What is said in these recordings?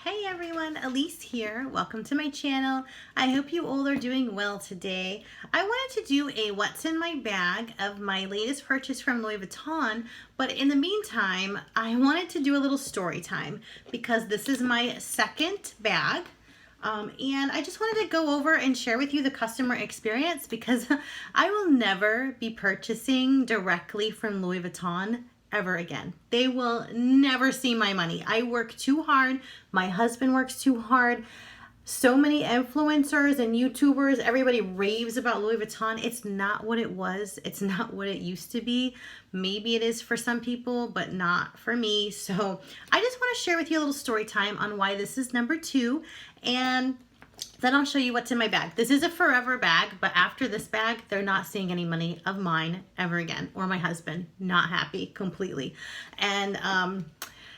Hey everyone, Elise here. Welcome to my channel. I hope you all are doing well today. I wanted to do a what's in my bag of my latest purchase from Louis Vuitton, but in the meantime, I wanted to do a little story time because this is my second bag. And I just wanted to go over and share with you the customer experience because I will never be purchasing directly from Louis Vuitton ever again. They will never see my money. I work too hard. My husband works too hard. So many influencers and YouTubers, everybody raves about Louis Vuitton. It's not what it was. It's not what it used to be. Maybe it is for some people, but not for me. So I just want to share with you a little story time on why this is number 2. And then I'll show you what's in my bag. This is a forever bag, but after this bag, they're not seeing any money of mine ever again, or my husband. Not happy completely. And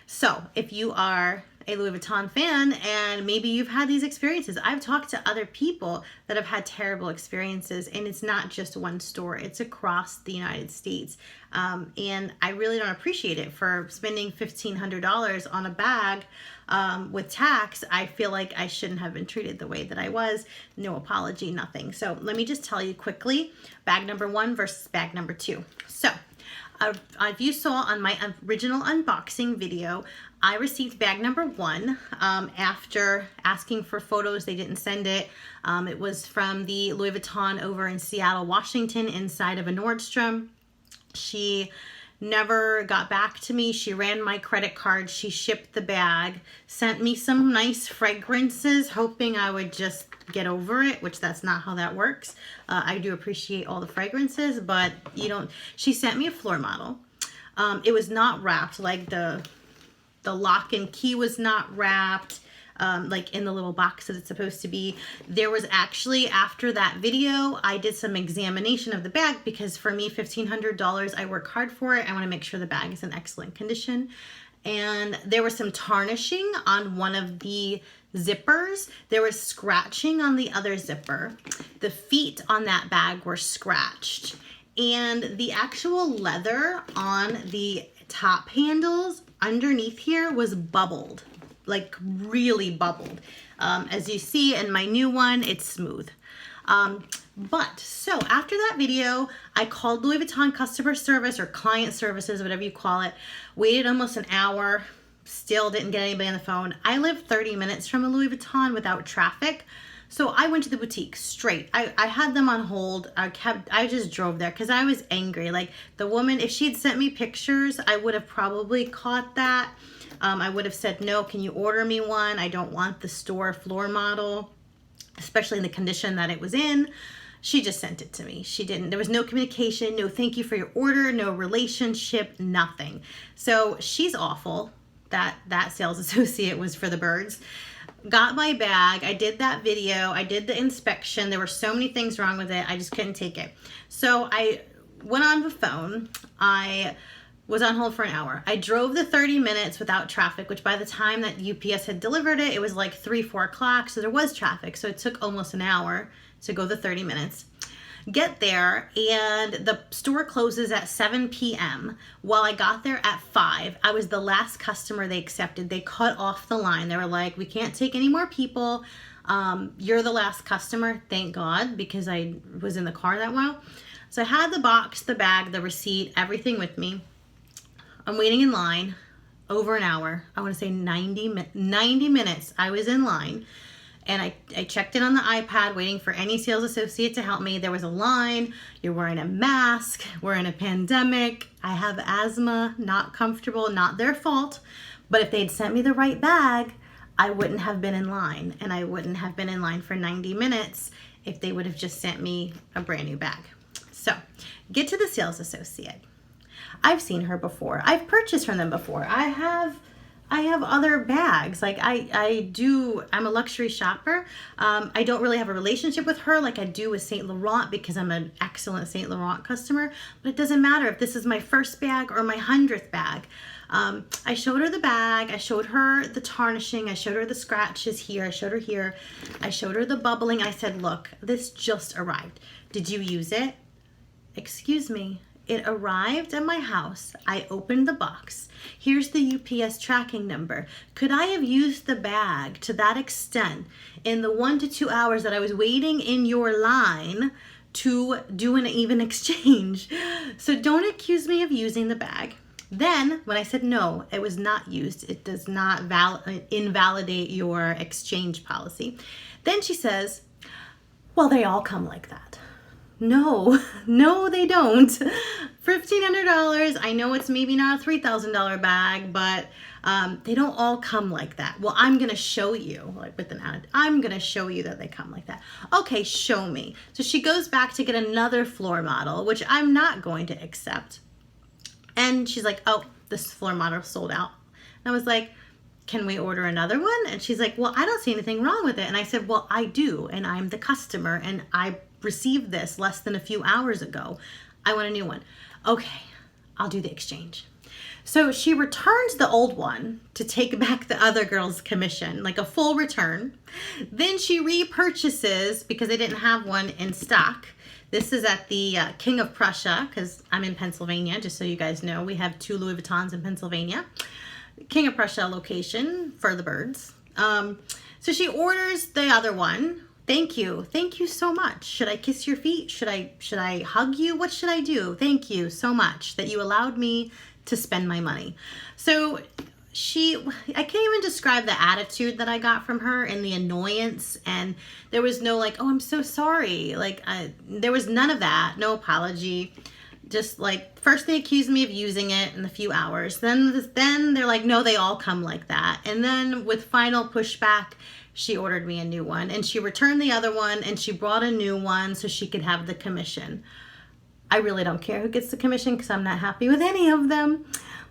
so if you are a Louis Vuitton fan and maybe you've had these experiences, I've talked to other people that have had terrible experiences, and it's not just one store, it's across the United States. And I really don't appreciate it for spending $1,500 on a bag with tax. I feel like I shouldn't have been treated the way that I was. No apology, nothing. So let me just tell you quickly, bag number 1 versus bag number 2. So if you saw on my original unboxing video, I received bag number 1 after asking for photos. They didn't send it. It was from the Louis Vuitton over in Seattle, Washington, inside of a Nordstrom. She never got back to me. She ran my credit card. She shipped the bag, sent me some nice fragrances, hoping I would just get over it, which that's not how that works. I do appreciate all the fragrances, but you don't. She sent me a floor model. It was not wrapped, like the lock and key was not wrapped. Like in the little box that it's supposed to be. There was actually, after that video, I did some examination of the bag because for me, $1,500, I work hard for it. I want to make sure the bag is in excellent condition. And there was some tarnishing on one of the zippers. There was scratching on the other zipper. The feet on that bag were scratched. And the actual leather on the top handles underneath here was bubbled. Like really bubbled. As you see in my new one, it's smooth. But so after that video, I called Louis Vuitton customer service or client services, whatever you call it, waited almost an hour, still didn't get anybody on the phone. I live 30 minutes from a Louis Vuitton without traffic. So I went to the boutique straight. I had them on hold. I just drove there because I was angry. Like the woman, if she had sent me pictures, I would have probably caught that. I would have said, no, can you order me one? I don't want the store floor model, especially in the condition that it was in. She just sent it to me. She didn't. There was no communication, no thank you for your order, no relationship, nothing. So she's awful. That sales associate was for the birds. Got my bag. I did that video. I did the inspection. There were so many things wrong with it. I just couldn't take it. So I went on the phone. I was on hold for an hour. I drove the 30 minutes without traffic, which by the time that UPS had delivered it, it was like 3-4 o'clock. So there was traffic. So it took almost an hour to go the 30 minutes. Get there, and the store closes at 7 p.m. While I got there at 5, I was the last customer they accepted. They cut off the line. They were like, we can't take any more people. You're the last customer. Thank God, because I was in the car that while. So I had the box, the bag, the receipt, everything with me. I'm waiting in line over an hour. I want to say 90 minutes I was in line. And I checked in on the iPad waiting for any sales associate to help me. There was a line. You're wearing a mask. We're in a pandemic. I have asthma. Not comfortable. Not their fault. But if they'd sent me the right bag, I wouldn't have been in line. And I wouldn't have been in line for 90 minutes if they would have just sent me a brand new bag. So get to the sales associate. I've seen her before. I've purchased from them before. I have other bags. Like I'm a luxury shopper. I don't really have a relationship with her like I do with Saint Laurent because I'm an excellent Saint Laurent customer, but it doesn't matter if this is my first bag or my 100th bag. I showed her the bag. I showed her the tarnishing. I showed her the scratches here. I showed her here. I showed her the bubbling. I said, look, this just arrived. Did you use it? Excuse me. It arrived at my house. I opened the box. Here's the UPS tracking number. Could I have used the bag to that extent in the 1 to 2 hours that I was waiting in your line to do an even exchange? So don't accuse me of using the bag. Then when I said no, it was not used, it does not invalidate your exchange policy. Then she says, well, they all come like that. No, no, they don't. $1,500. I know it's maybe not a $3,000 bag, but they don't all come like that. Well, I'm going to show you, like with an ad, I'm going to show you that they come like that. Okay, show me. So she goes back to get another floor model, which I'm not going to accept. And she's like, oh, this floor model sold out. And I was like, can we order another one? And she's like, well, I don't see anything wrong with it. And I said, well, I do. And I'm the customer and I received this less than a few hours ago. I want a new one. Okay, I'll do the exchange. So she returns the old one to take back the other girl's commission, like a full return. Then she repurchases because they didn't have one in stock. This is at the King of Prussia, because I'm in Pennsylvania, just so you guys know. We have 2 Louis Vuittons in Pennsylvania. King of Prussia location for the birds. So she orders the other one. Thank you. Thank you so much. Should I kiss your feet? Should I hug you? What should I do? Thank you so much that you allowed me to spend my money. So I can't even describe the attitude that I got from her and the annoyance, and there was no like, oh, I'm so sorry. Like there was none of that, no apology. Just like, first they accused me of using it in a few hours. Then they're like, no, they all come like that. And then with final pushback, she ordered me a new one and she returned the other one and she brought a new one so she could have the commission. I really don't care who gets the commission because I'm not happy with any of them.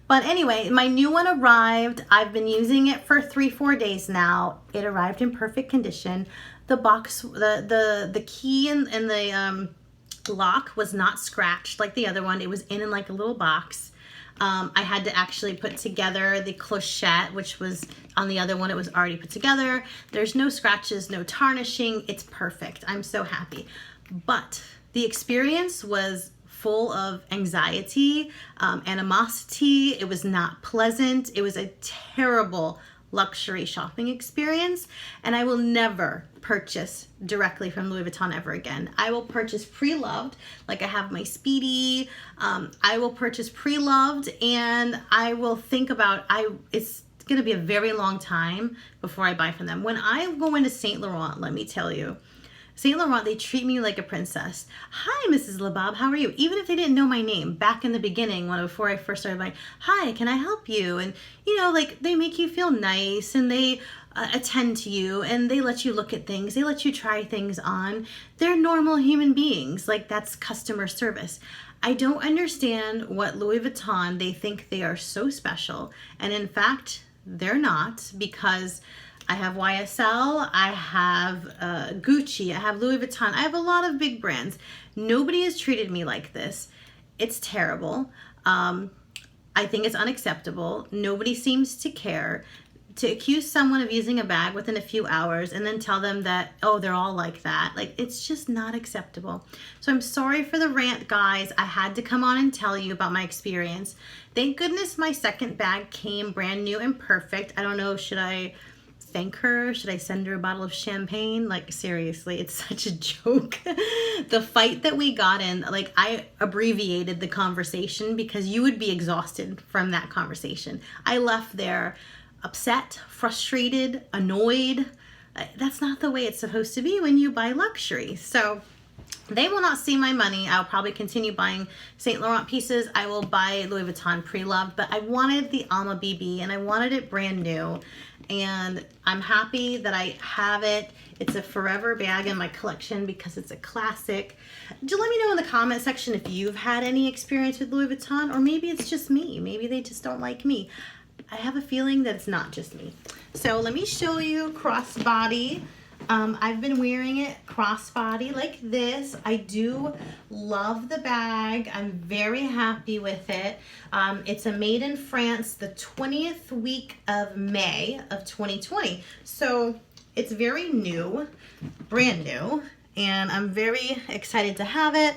But anyway, my new one arrived. I've been using it for 3-4 days now. It arrived in perfect condition. The box, the key and the lock was not scratched like the other one. It was in like a little box. I had to actually put together the clochette, which was on the other one. It was already put together. There's no scratches, no tarnishing. It's perfect. I'm so happy. But the experience was full of anxiety, animosity. It was not pleasant. It was a terrible luxury shopping experience, and I will never purchase directly from Louis Vuitton ever again. I will purchase pre-loved, like I have my Speedy. I will purchase pre-loved, and I will think about, it's gonna be a very long time before I buy from them. When I go into Saint Laurent, let me tell you, Saint Laurent, they treat me like a princess. Hi, Mrs. Lip-Balm, how are you? Even if they didn't know my name back in the beginning, before I first started buying, hi, can I help you? And you know, like they make you feel nice and they attend to you and they let you look at things. They let you try things on. They're normal human beings. Like that's customer service. I don't understand what Louis Vuitton, they think they are so special. And in fact, they're not, because I have YSL, I have Gucci, I have Louis Vuitton, I have a lot of big brands. Nobody has treated me like this. It's terrible. I think it's unacceptable. Nobody seems to care. To accuse someone of using a bag within a few hours and then tell them that, oh, they're all like that. Like, it's just not acceptable. So I'm sorry for the rant, guys. I had to come on and tell you about my experience. Thank goodness my second bag came brand new and perfect. I don't know, should I thank her? Should I send her a bottle of champagne? Like, seriously, it's such a joke. The fight that we got in, like, I abbreviated the conversation because you would be exhausted from that conversation. I left there upset, frustrated, annoyed. That's not the way it's supposed to be when you buy luxury. So they will not see my money. I'll probably continue buying Saint Laurent pieces. I will buy Louis Vuitton pre-loved, but I wanted the Alma BB and I wanted it brand new. And I'm happy that I have it. It's a forever bag in my collection because it's a classic. Do let me know in the comment section if you've had any experience with Louis Vuitton, or maybe it's just me. Maybe they just don't like me. I have a feeling that it's not just me. So let me show you Crossbody. I've been wearing it crossbody like this. I do love the bag. I'm very happy with it. It's a made in France, the 20th week of May of 2020. So it's very new, brand new, and I'm very excited to have it.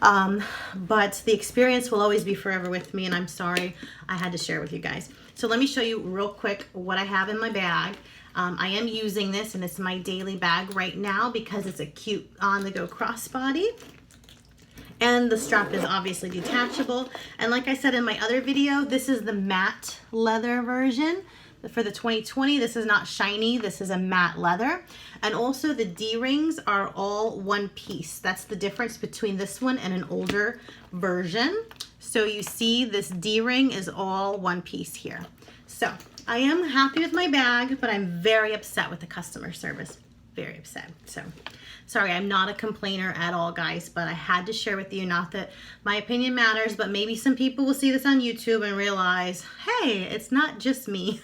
But the experience will always be forever with me, and I'm sorry I had to share it with you guys. So let me show you real quick what I have in my bag. I am using this, and it's my daily bag right now because it's a cute on-the-go crossbody. And the strap is obviously detachable. And like I said in my other video, this is the matte leather version. For the 2020, this is not shiny, this is a matte leather. And also the D-rings are all one piece. That's the difference between this one and an older version. So you see this D-ring is all one piece here. So I am happy with my bag, but I'm very upset with the customer service. Very upset. So sorry, I'm not a complainer at all, guys, but I had to share with you, not that my opinion matters, but maybe some people will see this on YouTube and realize, hey, it's not just me.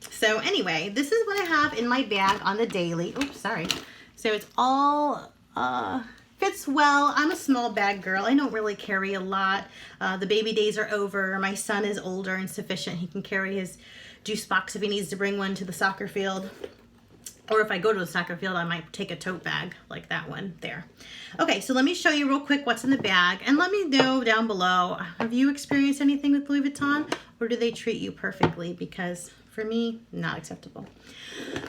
So anyway, this is what I have in my bag on the daily. Oops, sorry. So it's all fits well. I'm a small bag girl. I don't really carry a lot. The baby days are over. My son is older and sufficient. He can carry his juice box if he needs to bring one to the soccer field. Or if I go to the soccer field, I might take a tote bag like that one there. Okay, so let me show you real quick what's in the bag. And let me know down below, have you experienced anything with Louis Vuitton? Or do they treat you perfectly? Because for me, not acceptable.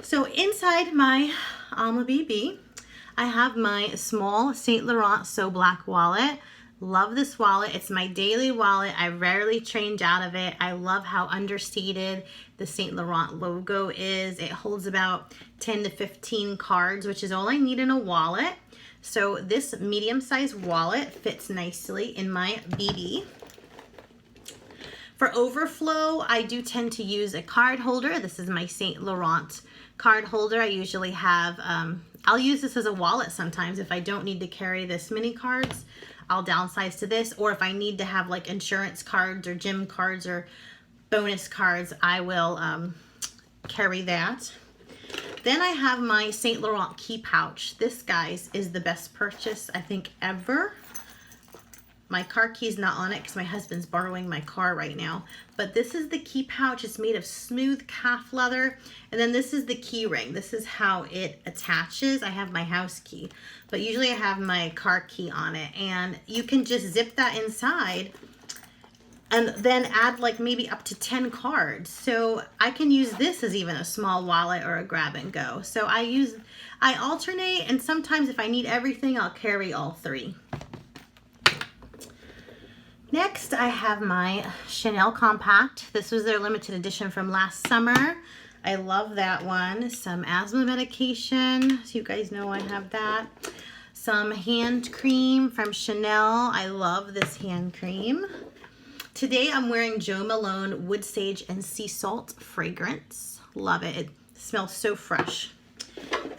So inside my Alma BB, I have my small Saint Laurent So Black wallet. Love this wallet. It's my daily wallet. I rarely change out of it. I love how understated the Saint Laurent logo is. It holds about 10 to 15 cards, which is all I need in a wallet. So this medium-sized wallet fits nicely in my BB. For overflow, I do tend to use a card holder. This is my Saint Laurent card holder. I usually have, I'll use this as a wallet sometimes if I don't need to carry this many cards. I'll downsize to this, or if I need to have like insurance cards or gym cards or bonus cards, I will carry that. Then I have my Saint Laurent key pouch. This, guys, is the best purchase I think ever. My car key's not on it because my husband's borrowing my car right now. But this is the key pouch. It's made of smooth calf leather. And then this is the key ring. This is how it attaches. I have my house key, but usually I have my car key on it. And you can just zip that inside and then add like maybe up to 10 cards. So I can use this as even a small wallet or a grab and go. So I alternate, and sometimes if I need everything, I'll carry all three. Next, I have my Chanel Compact. This was their limited edition from last summer. I love that one. Some asthma medication, so you guys know I have that. Some hand cream from Chanel. I love this hand cream. Today I'm wearing Jo Malone Wood Sage and Sea Salt fragrance. Love it. It smells so fresh.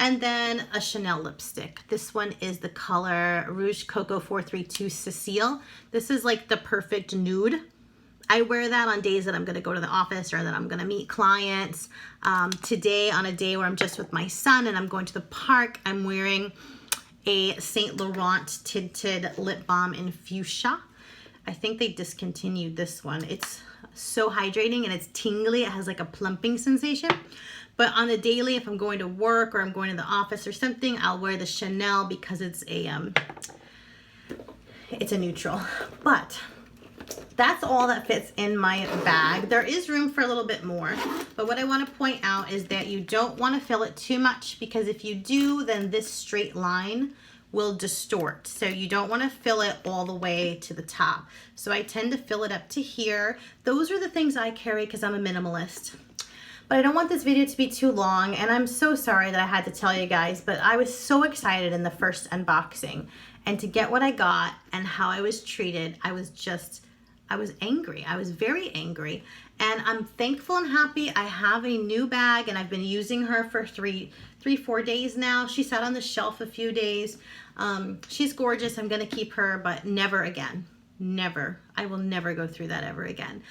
And then a Chanel lipstick. This one is the color Rouge Coco 432 Cecile. This is like the perfect nude. I wear that on days that I'm going to go to the office or that I'm going to meet clients. Today, on a day where I'm just with my son and I'm going to the park, I'm wearing a Saint Laurent tinted lip balm in Fuchsia. I think they discontinued this one. It's so hydrating and it's tingly. It has like a plumping sensation. But on the daily, if I'm going to work or I'm going to the office or something, I'll wear the Chanel because it's a neutral. But that's all that fits in my bag. There is room for a little bit more. But what I want to point out is that you don't want to fill it too much, because if you do, then this straight line will distort. So you don't want to fill it all the way to the top. So I tend to fill it up to here. Those are the things I carry because I'm a minimalist. But I don't want this video to be too long, and I'm so sorry that I had to tell you guys, but I was so excited in the first unboxing, and to get what I got and how I was treated, I was angry. I was very angry, and I'm thankful and happy I have a new bag, and I've been using her for 4 days now. She sat on the shelf a few days. She's gorgeous. I'm gonna keep her, but never again. Never. I will never go through that ever again.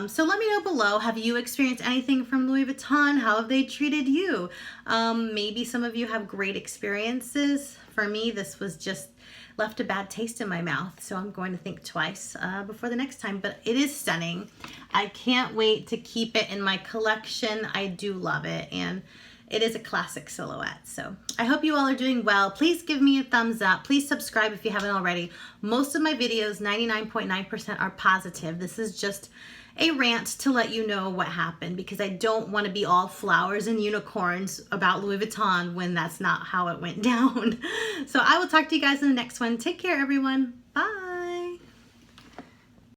So let me know below, have you experienced anything from Louis Vuitton? How have they treated you? Maybe some of you have great experiences. For me, this was just left a bad taste in my mouth, so I'm going to think twice before the next time. But it is stunning. I can't wait to keep it in my collection. I do love it, and it is a classic silhouette. So I hope you all are doing well. Please give me a thumbs up. Please subscribe if you haven't already. Most of my videos, 99.9%, are positive. This is just a rant to let you know what happened, because I don't want to be all flowers and unicorns about Louis Vuitton when that's not how it went down. So I will talk to you guys in the next one. Take care, everyone. Bye.